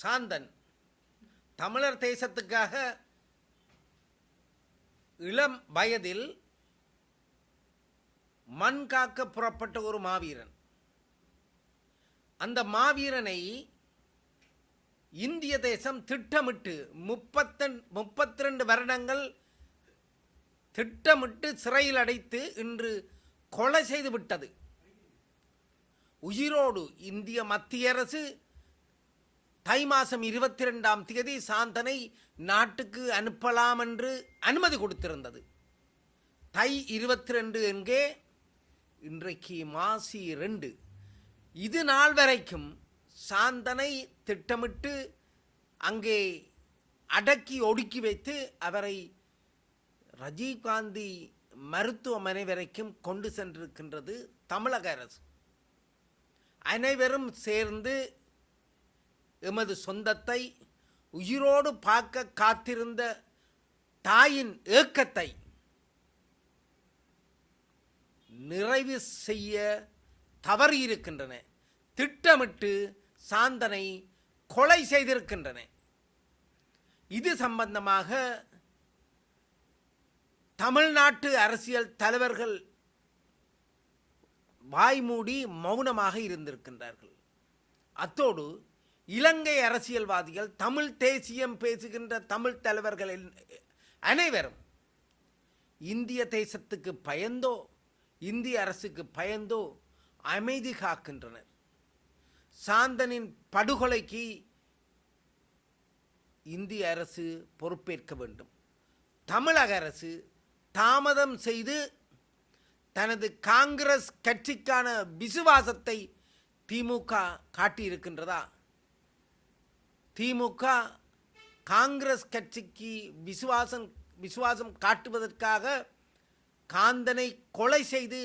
சாந்தன் தமிழர் தேசத்துக்காக இளம் வயதில் மண் காக்க புறப்பட்ட ஒரு மாவீரன். அந்த மாவீரனை இந்திய தேசம் திட்டமிட்டு 32 வருடங்கள் திட்டமிட்டு சிறையில் அடைத்து இன்று கொலை செய்து விட்டது. உயிரோடு இந்திய மத்திய அரசு தை மாதம் 22ஆம் தேதி சாந்தனை நாட்டுக்கு அனுப்பலாம் என்று அனுமதி கொடுத்திருந்தது. தை 22 என்கே, இன்றைக்கு மாசி 2. இது நாள் வரைக்கும் சாந்தனை திட்டமிட்டு அங்கே அடக்கி ஒடுக்கி வைத்து அவரை ராஜீவ்காந்தி மருத்துவமனை வரைக்கும் கொண்டு சென்றிருக்கின்றது தமிழக அரசு. அனைவரும் சேர்ந்து எமது சொந்தத்தை உயிரோடு பார்க்க காத்திருந்த தாயின் ஏக்கத்தை நிறைவு செய்ய தவறியிருக்கின்றன. திட்டமிட்டு சாந்தனை கொலை செய்திருக்கின்றன. இது சம்பந்தமாக தமிழ்நாட்டு அரசியல் தலைவர்கள் வாய்மூடி மௌனமாக இருந்திருக்கின்றார்கள். அத்தோடு இலங்கை அரசியல்வாதிகள், தமிழ் தேசியம் பேசுகின்ற தமிழ் தலைவர்கள் அனைவரும் இந்திய தேசத்துக்கு பயந்தோ இந்திய அரசுக்கு பயந்தோ அமைதி காக்கின்றனர். சாந்தனின் படுகொலைக்கு இந்திய அரசு பொறுப்பேற்க வேண்டும். தமிழக அரசு தாமதம் செய்து தனது காங்கிரஸ் கட்சிக்கான விசுவாசத்தை திமுக காட்டியிருக்கின்றதா? திமுக காங்கிரஸ் கட்சிக்கு விசுவாசம் காட்டுவதற்காக காந்தனை கொலை செய்து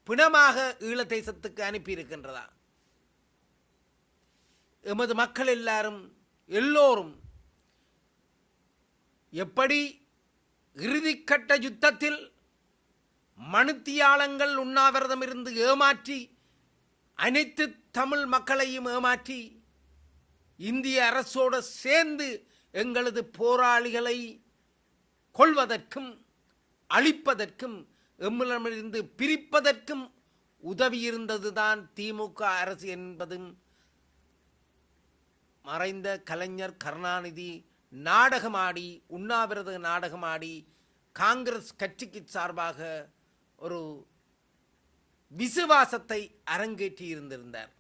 பிணமாக ஈழ தேசத்துக்கு அனுப்பியிருக்கின்றதா? எமது மக்கள் எல்லோரும் எப்படி இறுதிக்கட்ட யுத்தத்தில் மணித்தியாலங்கள் உண்ணாவிரதம் இருந்து ஏமாற்றி அனைத்து தமிழ் மக்களையும் ஏமாற்றி இந்திய அரசோடு சேர்ந்து எங்களது போராளிகளை கொல்வதற்கும் அழிப்பதற்கும் எம்மிடமிருந்து பிரிப்பதற்கும் உதவியிருந்ததுதான் திமுக அரசு என்பதும் மறைந்த கலைஞர் கருணாநிதி நாடகமாடி, உண்ணாவிரத நாடகமாடி காங்கிரஸ் கட்சிக்கு சார்பாக ஒரு விசுவாசத்தை அரங்கேற்றி இருந்திருந்தார்.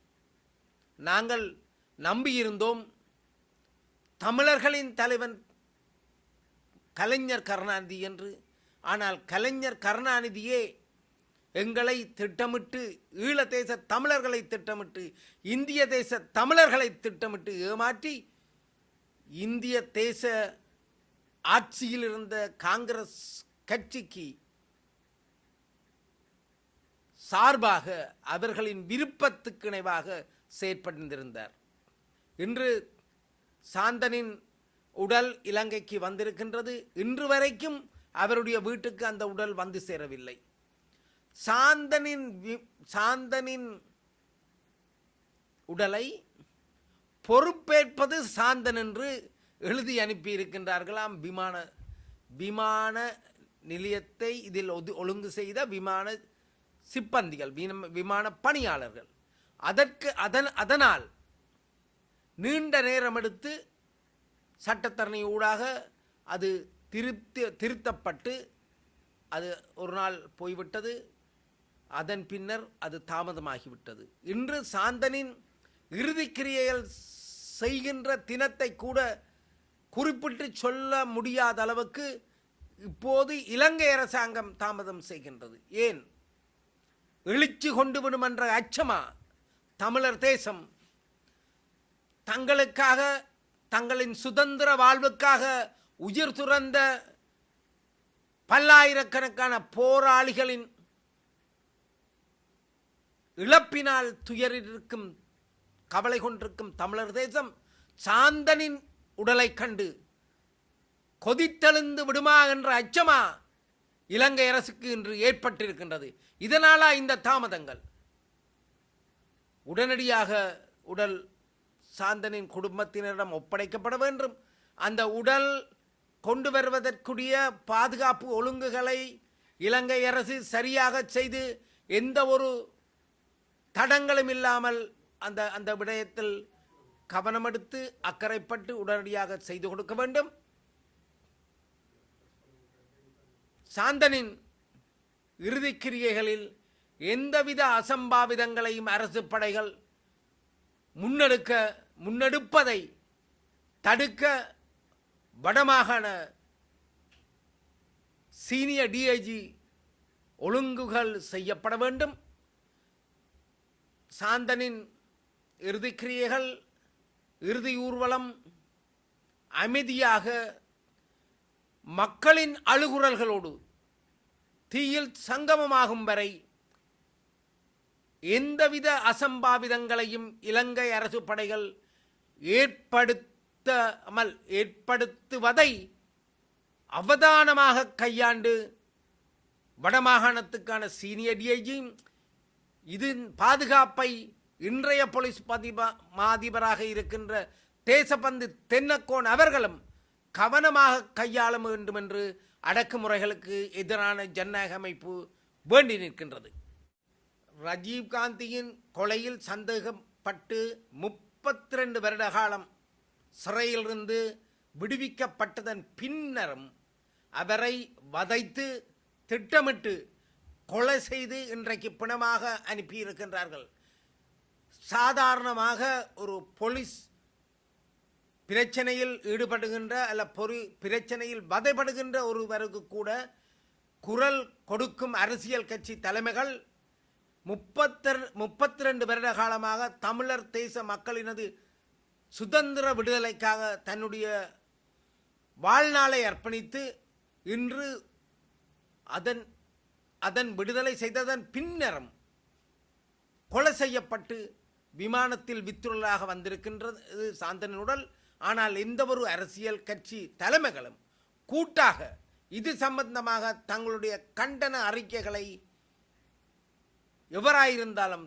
நாங்கள் நம்பியிருந்தோம் தமிழர்களின் தலைவன் கலைஞர் கருணாநிதி என்று. ஆனால் கலைஞர் கருணாநிதியே எங்களை திட்டமிட்டு, ஈழ தேச தமிழர்களை திட்டமிட்டு, இந்திய தேச தமிழர்களை திட்டமிட்டு ஏமாற்றி இந்திய தேச ஆட்சியில் இருந்த காங்கிரஸ் கட்சிக்கு சார்பாக அவர்களின் விருப்பத்துக்கு இணைவாக செயற்பட்டிருந்தார். இன்று சாந்தனின் உடல் இலங்கைக்கு வந்திருக்கின்றது. இன்று வரைக்கும் அவருடைய வீட்டுக்கு அந்த உடல் வந்து சேரவில்லை. சாந்தனின் உடலை பொறுப்பேற்பது சாந்தன் என்று எழுதி அனுப்பியிருக்கின்றார்களாம் விமான நிலையத்தை இதில் ஒழுங்கு செய்த விமான சிப்பந்திகள், விமான பணியாளர்கள். அதனால் நீண்ட நேரம் எடுத்து சட்டத்தரணி ஊடாக அது திருத்தப்பட்டு அது ஒரு நாள் போய்விட்டது. அதன் பின்னர் அது தாமதமாகிவிட்டது. இன்று சாந்தனின் இறுதிக்கிரியைகள் செய்கின்ற தினத்தை கூட குறிப்பிட்டு சொல்ல முடியாத அளவுக்கு இப்போது இலங்கை அரசாங்கம் தாமதம் செய்கின்றது. ஏன்? எழுச்சி கொண்டு விடும் என்ற அச்சமா? தமிழர் தேசம் தங்களுக்காக, தங்களின் சுதந்திர வாழ்வுக்காக உயிர் துறந்த பல்லாயிரக்கணக்கான போராளிகளின் இழப்பினால் துயரிருக்கும், கவலை கொண்டிருக்கும் தமிழர் தேசம் சாந்தனின் உடலை கண்டு கொதித்தெழுந்து விடுமா என்ற அச்சமா இலங்கை அரசுக்கு இன்று ஏற்பட்டிருக்கின்றது. இதனாலா இந்த தாமதங்கள்? உடனடியாக உடல் சாந்தனின் குடும்பத்தினரிடம் ஒப்படைக்கப்பட வேண்டும். அந்த உடல் கொண்டு வருவதற்குரிய பாதுகாப்பு ஒழுங்குகளை இலங்கை அரசு சரியாக செய்து எந்த ஒரு தடங்களும் இல்லாமல் அந்த அந்த விடயத்தில் கவனமெடுத்து அக்கறைப்பட்டு உடனடியாக செய்து கொடுக்க வேண்டும். சாந்தனின் இறுதிக்கிரியைகளில் எந்தவித அசம்பாவிதங்களையும் அரசு படைகள் முன்னெடுப்பதை தடுக்க வடமாகாண சீனியர் டிஐஜி ஒழுங்குகள் செய்யப்பட வேண்டும். சாந்தனின் இறுதிக்கிரியைகள் இறுதி ஊர்வலம் அமைதியாக மக்களின் அழுகுரல்களோடு தீயில் சங்கமமாகும் வரை எந்தவித அசம்பாவிதங்களையும் இலங்கை அரசு படைகள் ஏற்படுத்துவதை அவதானமாக கையாண்டு வடமாகாணத்துக்கான சீனியர் டிஐஜி இது பாதுகாப்பை இன்றைய போலீஸ் மாதிபராக இருக்கின்ற தேசபந்து தென்னக்கோன் அவர்களும் கவனமாக கையாள வேண்டும் என்று அடக்குமுறைகளுக்கு எதிரான ஜனநாயக அமைப்பு வேண்டி நிற்கின்றது. ராஜீவ்காந்தியின் கொலையில் சந்தேகப்பட்டு 32 வருட காலம் சிறையிலிருந்து விடுவிக்கப்பட்டதன் பின்னரும் அவரை வதைத்து திட்டமிட்டு கொலை செய்து இன்றைக்கு பிணமாக அனுப்பியிருக்கின்றார்கள். சாதாரணமாக ஒரு போலீஸ் பிரச்சனையில் ஈடுபடுகின்ற அல்ல பிரச்சனையில் வதைப்படுகின்ற ஒருவருக்கு கூட குரல் கொடுக்கும் அரசியல் கட்சி தலைமைகள் 32 வருட காலமாக தமிழர் தேச மக்களினது சுதந்திர விடுதலைக்காக தன்னுடைய வாழ்நாளை அர்ப்பணித்து இன்று அதன் விடுதலை செய்ததன் பின்னரும் கொலை செய்யப்பட்டு விமானத்தில் வித்துள்ளாக வந்திருக்கின்றது சாந்தனின் உடல். ஆனால் எந்த ஒரு அரசியல் கட்சி தலைமைகளும் கூட்டாக இது சம்பந்தமாக தங்களுடைய கண்டன அறிக்கைகளை எவராயிருந்தாலும்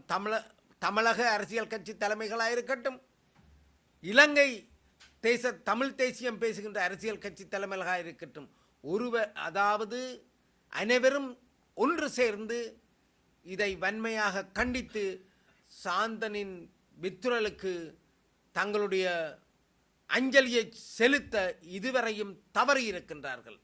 தமிழக அரசியல் கட்சி தலைமைகளாயிருக்கட்டும், இலங்கை தமிழ் தேசியம் பேசுகின்ற அரசியல் கட்சி தலைமைகளாக இருக்கட்டும், அதாவது அனைவரும் ஒன்று சேர்ந்து இதை வன்மையாக கண்டித்து சாந்தனின் வித்துரலுக்கு தங்களுடைய அஞ்சலியை செலுத்த இதுவரையும் தவறியிருக்கின்றார்கள்.